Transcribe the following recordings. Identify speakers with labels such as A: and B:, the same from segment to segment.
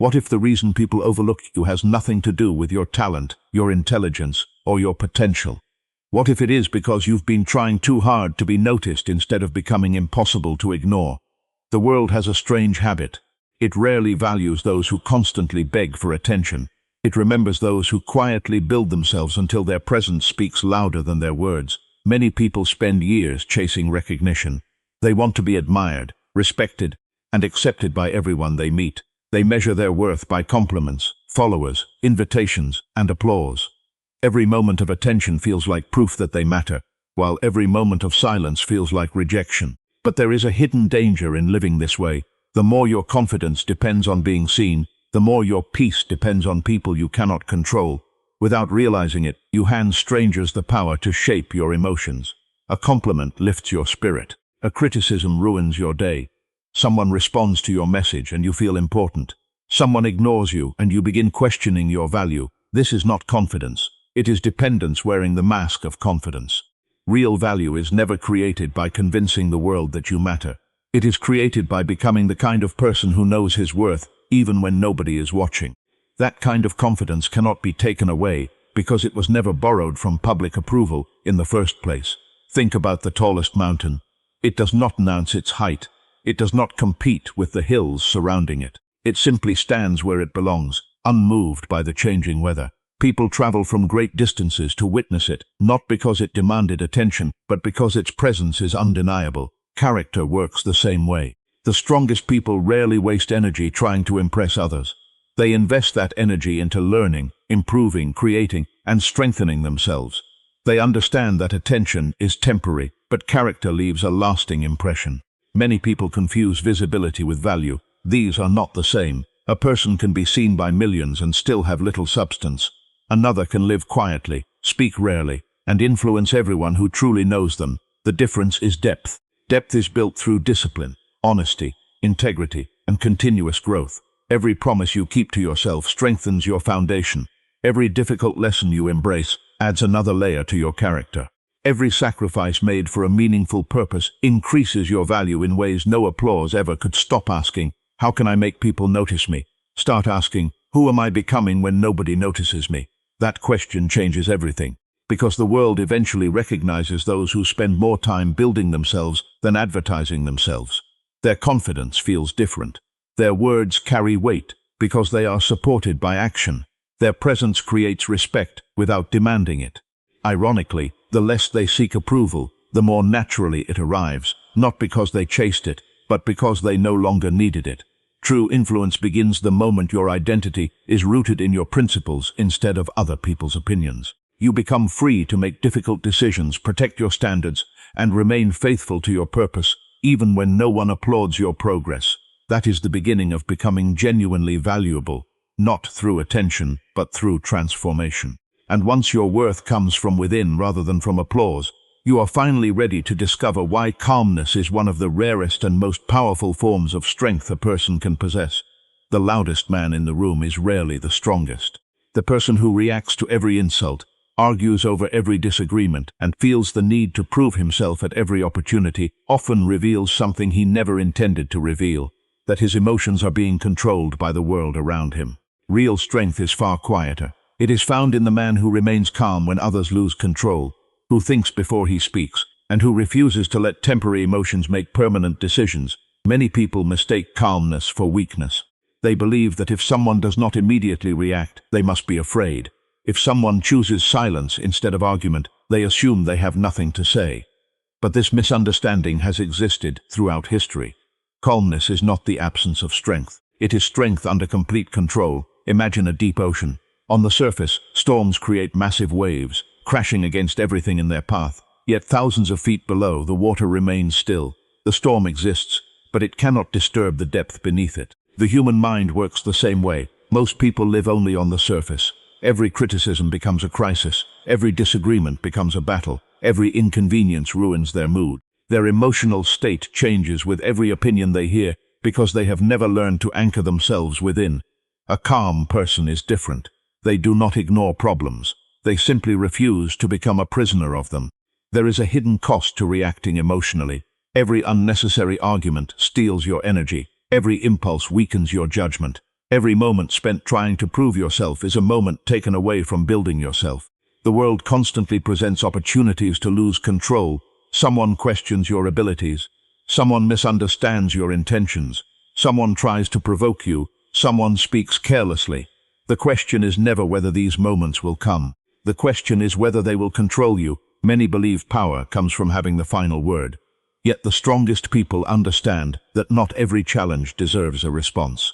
A: What if the reason people overlook you has nothing to do with your talent, your intelligence, or your potential? What if it is because you've been trying too hard to be noticed instead of becoming impossible to ignore? The world has a strange habit. It rarely values those who constantly beg for attention. It remembers those who quietly build themselves until their presence speaks louder than their words. Many people spend years chasing recognition. They want to be admired, respected, and accepted by everyone they meet. They measure their worth by compliments, followers, invitations, and applause. Every moment of attention feels like proof that they matter, while every moment of silence feels like rejection. But there is a hidden danger in living this way. The more your confidence depends on being seen, the more your peace depends on people you cannot control. Without realizing it, you hand strangers the power to shape your emotions. A compliment lifts your spirit. A criticism ruins your day. Someone responds to your message and you feel important. Someone ignores you and you begin questioning your value. This is not confidence. It is dependence wearing the mask of confidence. Real value is never created by convincing the world that you matter. It is created by becoming the kind of person who knows his worth, even when nobody is watching. That kind of confidence cannot be taken away because it was never borrowed from public approval in the first place. Think about the tallest mountain. It does not announce its height. It does not compete with the hills surrounding it. It simply stands where it belongs, unmoved by the changing weather. People travel from great distances to witness it, not because it demanded attention, but because its presence is undeniable. Character works the same way. The strongest people rarely waste energy trying to impress others. They invest that energy into learning, improving, creating, and strengthening themselves. They understand that attention is temporary, but character leaves a lasting impression. Many people confuse visibility with value. These are not the same. A person can be seen by millions and still have little substance. Another can live quietly, speak rarely, and influence everyone who truly knows them. The difference is depth. Depth is built through discipline, honesty, integrity, and continuous growth. Every promise you keep to yourself strengthens your foundation. Every difficult lesson you embrace adds another layer to your character. Every sacrifice made for a meaningful purpose increases your value in ways no applause ever could. Stop asking, "How can I make people notice me?" Start asking, "Who am I becoming when nobody notices me?" That question changes everything, because the world eventually recognizes those who spend more time building themselves than advertising themselves. Their confidence feels different. Their words carry weight because they are supported by action. Their presence creates respect without demanding it. Ironically, the less they seek approval, the more naturally it arrives, not because they chased it, but because they no longer needed it. True influence begins the moment your identity is rooted in your principles instead of other people's opinions. You become free to make difficult decisions, protect your standards, and remain faithful to your purpose, even when no one applauds your progress. That is the beginning of becoming genuinely valuable, not through attention, but through transformation. And once your worth comes from within rather than from applause, you are finally ready to discover why calmness is one of the rarest and most powerful forms of strength a person can possess. The loudest man in the room is rarely the strongest. The person who reacts to every insult, argues over every disagreement, and feels the need to prove himself at every opportunity often reveals something he never intended to reveal, that his emotions are being controlled by the world around him. Real strength is far quieter. It is found in the man who remains calm when others lose control, who thinks before he speaks, and who refuses to let temporary emotions make permanent decisions. Many people mistake calmness for weakness. They believe that if someone does not immediately react, they must be afraid. If someone chooses silence instead of argument, they assume they have nothing to say. But this misunderstanding has existed throughout history. Calmness is not the absence of strength. It is strength under complete control. Imagine a deep ocean. On the surface, storms create massive waves, crashing against everything in their path. Yet thousands of feet below, the water remains still. The storm exists, but it cannot disturb the depth beneath it. The human mind works the same way. Most people live only on the surface. Every criticism becomes a crisis. Every disagreement becomes a battle. Every inconvenience ruins their mood. Their emotional state changes with every opinion they hear because they have never learned to anchor themselves within. A calm person is different. They do not ignore problems. They simply refuse to become a prisoner of them. There is a hidden cost to reacting emotionally. Every unnecessary argument steals your energy. Every impulse weakens your judgment. Every moment spent trying to prove yourself is a moment taken away from building yourself. The world constantly presents opportunities to lose control. Someone questions your abilities. Someone misunderstands your intentions. Someone tries to provoke you. Someone speaks carelessly. The question is never whether these moments will come. The question is whether they will control you. Many believe power comes from having the final word. Yet the strongest people understand that not every challenge deserves a response.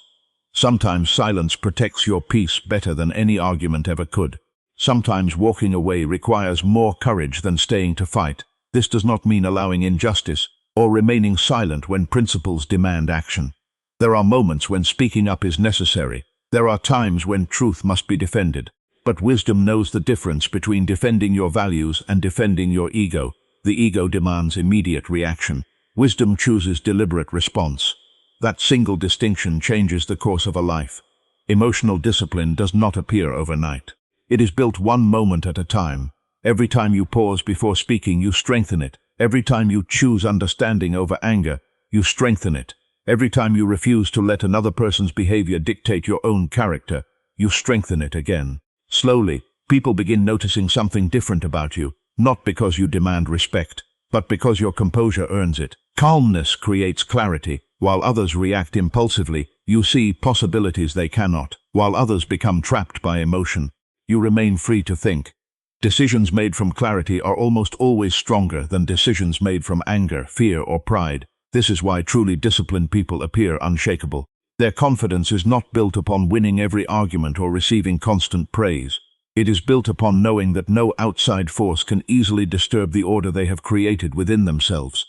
A: Sometimes silence protects your peace better than any argument ever could. Sometimes walking away requires more courage than staying to fight. This does not mean allowing injustice or remaining silent when principles demand action. There are moments when speaking up is necessary. There are times when truth must be defended. But wisdom knows the difference between defending your values and defending your ego. The ego demands immediate reaction. Wisdom chooses deliberate response. That single distinction changes the course of a life. Emotional discipline does not appear overnight. It is built one moment at a time. Every time you pause before speaking, you strengthen it. Every time you choose understanding over anger, you strengthen it. Every time you refuse to let another person's behavior dictate your own character, you strengthen it again. Slowly, people begin noticing something different about you, not because you demand respect, but because your composure earns it. Calmness creates clarity. While others react impulsively, you see possibilities they cannot. While others become trapped by emotion, you remain free to think. Decisions made from clarity are almost always stronger than decisions made from anger, fear, or pride. This is why truly disciplined people appear unshakable. Their confidence is not built upon winning every argument or receiving constant praise. It is built upon knowing that no outside force can easily disturb the order they have created within themselves.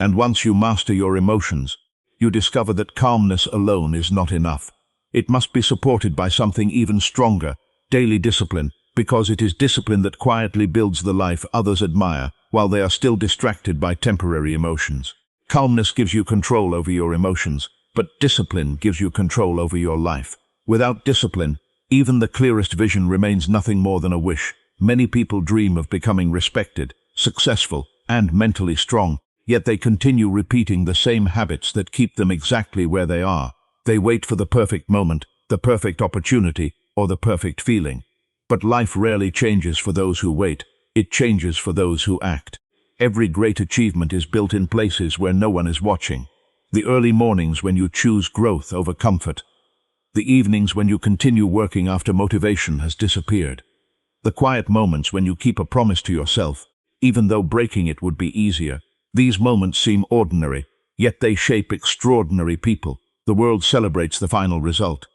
A: And once you master your emotions, you discover that calmness alone is not enough. It must be supported by something even stronger, daily discipline, because it is discipline that quietly builds the life others admire while they are still distracted by temporary emotions. Calmness gives you control over your emotions, but discipline gives you control over your life. Without discipline, even the clearest vision remains nothing more than a wish. Many people dream of becoming respected, successful, and mentally strong, yet they continue repeating the same habits that keep them exactly where they are. They wait for the perfect moment, the perfect opportunity, or the perfect feeling. But life rarely changes for those who wait. It changes for those who act. Every great achievement is built in places where no one is watching. The early mornings when you choose growth over comfort. The evenings when you continue working after motivation has disappeared. The quiet moments when you keep a promise to yourself, even though breaking it would be easier. These moments seem ordinary, yet they shape extraordinary people. The world celebrates the final result,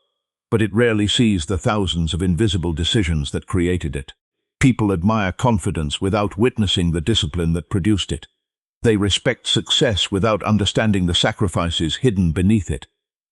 A: but it rarely sees the thousands of invisible decisions that created it. People admire confidence without witnessing the discipline that produced it. They respect success without understanding the sacrifices hidden beneath it.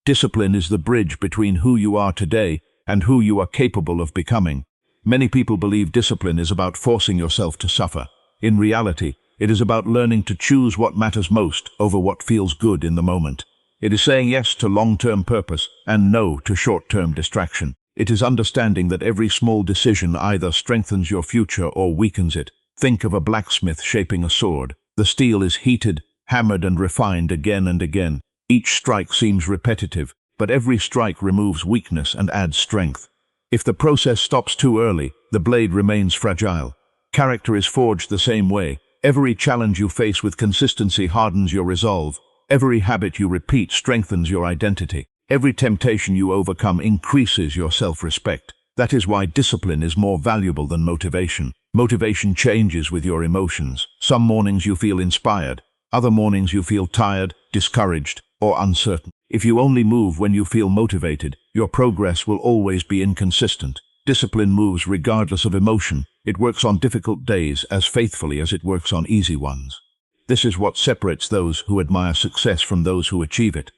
A: Discipline is the bridge between who you are today and who you are capable of becoming. Many people believe discipline is about forcing yourself to suffer. In reality, it is about learning to choose what matters most over what feels good in the moment. It is saying yes to long-term purpose and no to short-term distraction. It is understanding that every small decision either strengthens your future or weakens it. Think of a blacksmith shaping a sword. The steel is heated, hammered, and refined again and again. Each strike seems repetitive, but every strike removes weakness and adds strength. If the process stops too early, the blade remains fragile. Character is forged the same way. Every challenge you face with consistency hardens your resolve. Every habit you repeat strengthens your identity. Every temptation you overcome increases your self-respect. That is why discipline is more valuable than motivation. Motivation changes with your emotions. Some mornings you feel inspired. Other mornings you feel tired, discouraged, or uncertain. If you only move when you feel motivated, your progress will always be inconsistent. Discipline moves regardless of emotion. It works on difficult days as faithfully as it works on easy ones. This is what separates those who admire success from those who achieve it.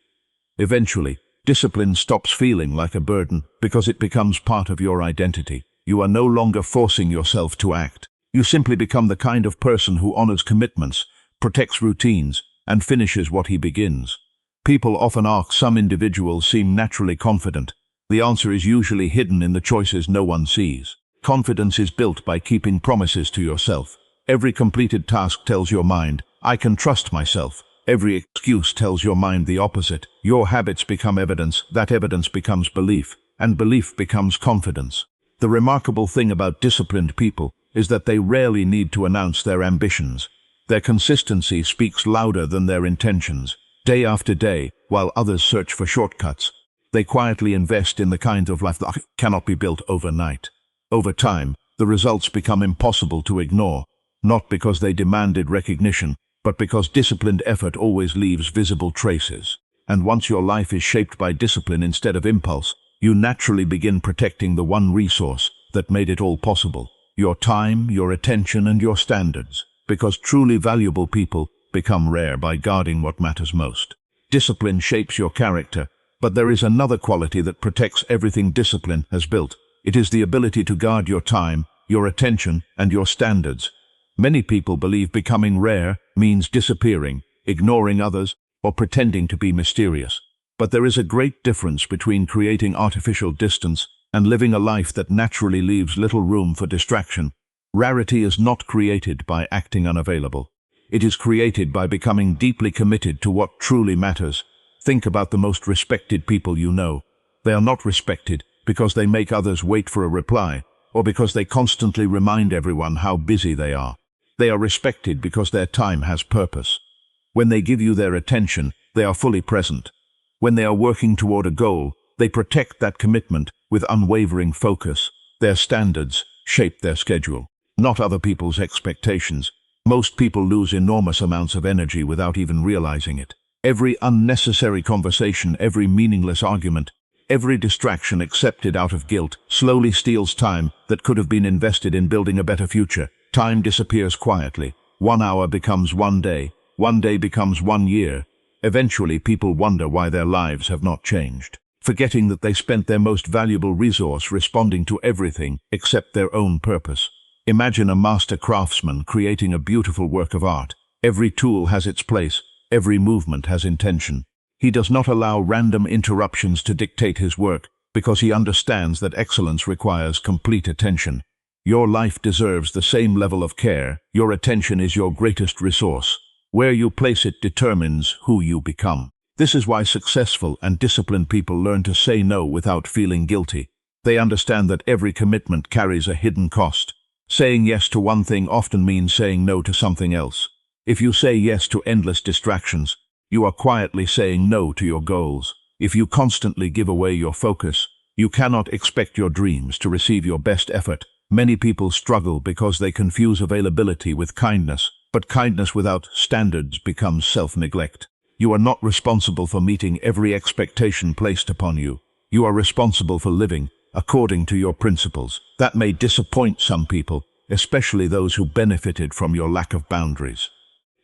A: Eventually, discipline stops feeling like a burden because it becomes part of your identity. You are no longer forcing yourself to act. You simply become the kind of person who honors commitments, protects routines, and finishes what he begins. People often ask some individuals seem naturally confident. The answer is usually hidden in the choices no one sees. Confidence is built by keeping promises to yourself. Every completed task tells your mind, I can trust myself. Every excuse tells your mind the opposite. Your habits become evidence, that evidence becomes belief, and belief becomes confidence. The remarkable thing about disciplined people is that they rarely need to announce their ambitions. Their consistency speaks louder than their intentions. Day after day, while others search for shortcuts, they quietly invest in the kind of life that cannot be built overnight. Over time, the results become impossible to ignore, not because they demanded recognition, but because disciplined effort always leaves visible traces. And once your life is shaped by discipline instead of impulse, you naturally begin protecting the one resource that made it all possible: your time, your attention, and your standards. Because truly valuable people become rare by guarding what matters most. Discipline shapes your character, but there is another quality that protects everything discipline has built. It is the ability to guard your time, your attention, and your standards. Many people believe becoming rare means disappearing, ignoring others, or pretending to be mysterious. But there is a great difference between creating artificial distance and living a life that naturally leaves little room for distraction. Rarity is not created by acting unavailable. It is created by becoming deeply committed to what truly matters. Think about the most respected people you know. They are not respected because they make others wait for a reply, or because they constantly remind everyone how busy they are. They are respected because their time has purpose. When they give you their attention, they are fully present. When they are working toward a goal, they protect that commitment with unwavering focus. Their standards shape their schedule, not other people's expectations. Most people lose enormous amounts of energy without even realizing it. Every unnecessary conversation, every meaningless argument, every distraction accepted out of guilt slowly steals time that could have been invested in building a better future. Time disappears quietly. 1 hour becomes 1 day. 1 day becomes 1 year. Eventually, people wonder why their lives have not changed, forgetting that they spent their most valuable resource responding to everything except their own purpose. Imagine a master craftsman creating a beautiful work of art. Every tool has its place. Every movement has intention. He does not allow random interruptions to dictate his work because he understands that excellence requires complete attention. Your life deserves the same level of care. Your attention is your greatest resource. Where you place it determines who you become. This is why successful and disciplined people learn to say no without feeling guilty. They understand that every commitment carries a hidden cost. Saying yes to one thing often means saying no to something else. If you say yes to endless distractions, you are quietly saying no to your goals. If you constantly give away your focus, you cannot expect your dreams to receive your best effort. Many people struggle because they confuse availability with kindness, but kindness without standards becomes self-neglect. You are not responsible for meeting every expectation placed upon you. You are responsible for living according to your principles. That may disappoint some people, especially those who benefited from your lack of boundaries.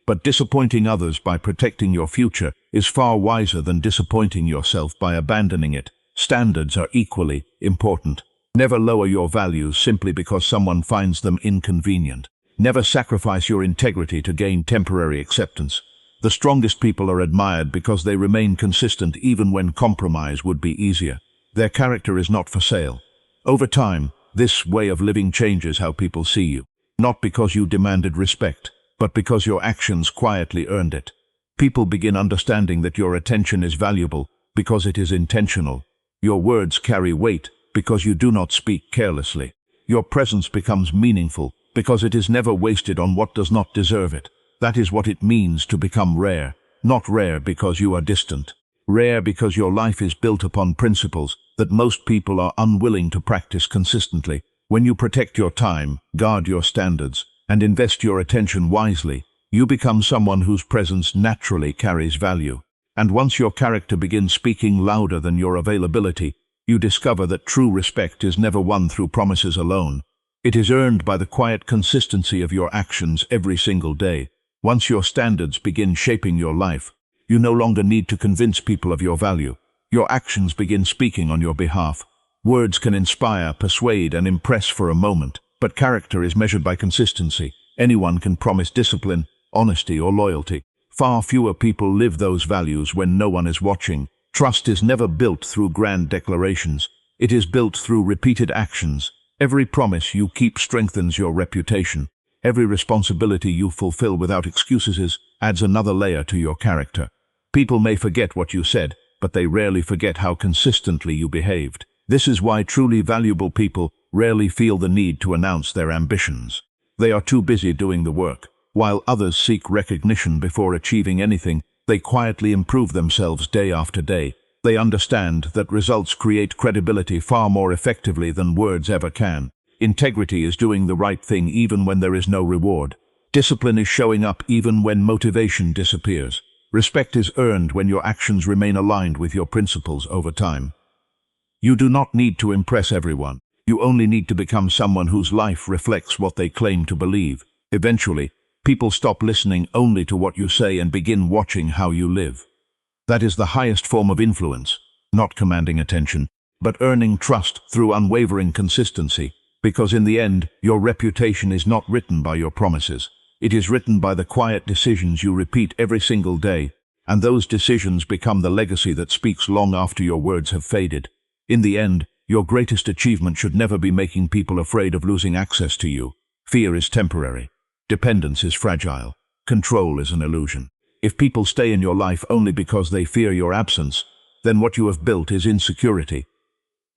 A: But disappointing others by protecting your future is far wiser than disappointing yourself by abandoning it. Standards are equally important. Never lower your values simply because someone finds them inconvenient. Never sacrifice your integrity to gain temporary acceptance. The strongest people are admired because they remain consistent even when compromise would be easier. Their character is not for sale. Over time, this way of living changes how people see you. Not because you demanded respect, but because your actions quietly earned it. People begin understanding that your attention is valuable because it is intentional. Your words carry weight because you do not speak carelessly. Your presence becomes meaningful because it is never wasted on what does not deserve it. That is what it means to become rare. Not rare because you are distant. Rare because your life is built upon principles that most people are unwilling to practice consistently. When you protect your time, guard your standards, and invest your attention wisely, you become someone whose presence naturally carries value. And once your character begins speaking louder than your availability, you discover that true respect is never won through promises alone. It is earned by the quiet consistency of your actions every single day. Once your standards begin shaping your life, you no longer need to convince people of your value. Your actions begin speaking on your behalf. Words can inspire, persuade, and impress for a moment, but character is measured by consistency. Anyone can promise discipline, honesty, or loyalty. Far fewer people live those values when no one is watching. Trust is never built through grand declarations. It is built through repeated actions. Every promise you keep strengthens your reputation. Every responsibility you fulfill without excuses is adds another layer to your character. People may forget what you said, but they rarely forget how consistently you behaved. This is why truly valuable people rarely feel the need to announce their ambitions. They are too busy doing the work. While others seek recognition before achieving anything, they quietly improve themselves day after day. They understand that results create credibility far more effectively than words ever can. Integrity is doing the right thing even when there is no reward. Discipline is showing up even when motivation disappears. Respect is earned when your actions remain aligned with your principles over time. You do not need to impress everyone. You only need to become someone whose life reflects what they claim to believe. Eventually, people stop listening only to what you say and begin watching how you live. That is the highest form of influence, not commanding attention, but earning trust through unwavering consistency, because in the end, your reputation is not written by your promises. It is written by the quiet decisions you repeat every single day, and those decisions become the legacy that speaks long after your words have faded. In the end, your greatest achievement should never be making people afraid of losing access to you. Fear is temporary. Dependence is fragile. Control is an illusion. If people stay in your life only because they fear your absence, then what you have built is insecurity,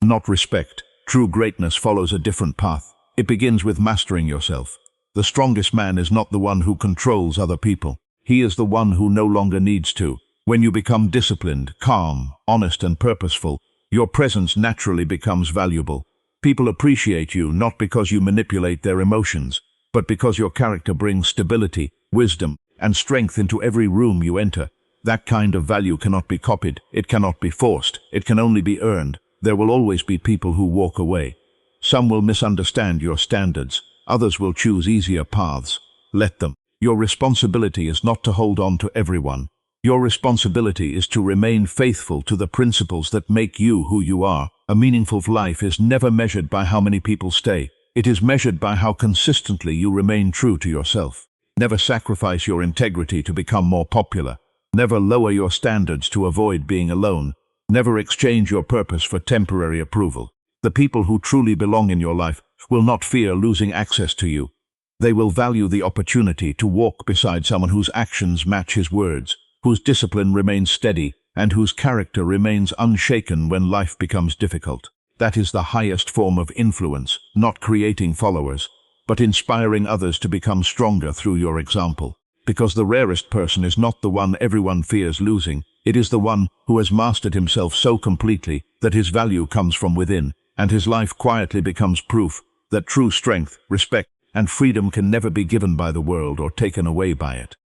A: not respect. True greatness follows a different path. It begins with mastering yourself. The strongest man is not the one who controls other people. He is the one who no longer needs to. When you become disciplined, calm, honest, and purposeful, your presence naturally becomes valuable. People appreciate you not because you manipulate their emotions, but because your character brings stability, wisdom, and strength into every room you enter. That kind of value cannot be copied, it cannot be forced, it can only be earned. There will always be people who walk away. Some will misunderstand your standards, others will choose easier paths. Let them. Your responsibility is not to hold on to everyone. Your responsibility is to remain faithful to the principles that make you who you are. A meaningful life is never measured by how many people stay. It is measured by how consistently you remain true to yourself. Never sacrifice your integrity to become more popular. Never lower your standards to avoid being alone. Never exchange your purpose for temporary approval. The people who truly belong in your life will not fear losing access to you. They will value the opportunity to walk beside someone whose actions match his words, whose discipline remains steady, and whose character remains unshaken when life becomes difficult. That is the highest form of influence, not creating followers, but inspiring others to become stronger through your example. Because the rarest person is not the one everyone fears losing. It is the one who has mastered himself so completely that his value comes from within, and his life quietly becomes proof that true strength, respect, and freedom can never be given by the world or taken away by it.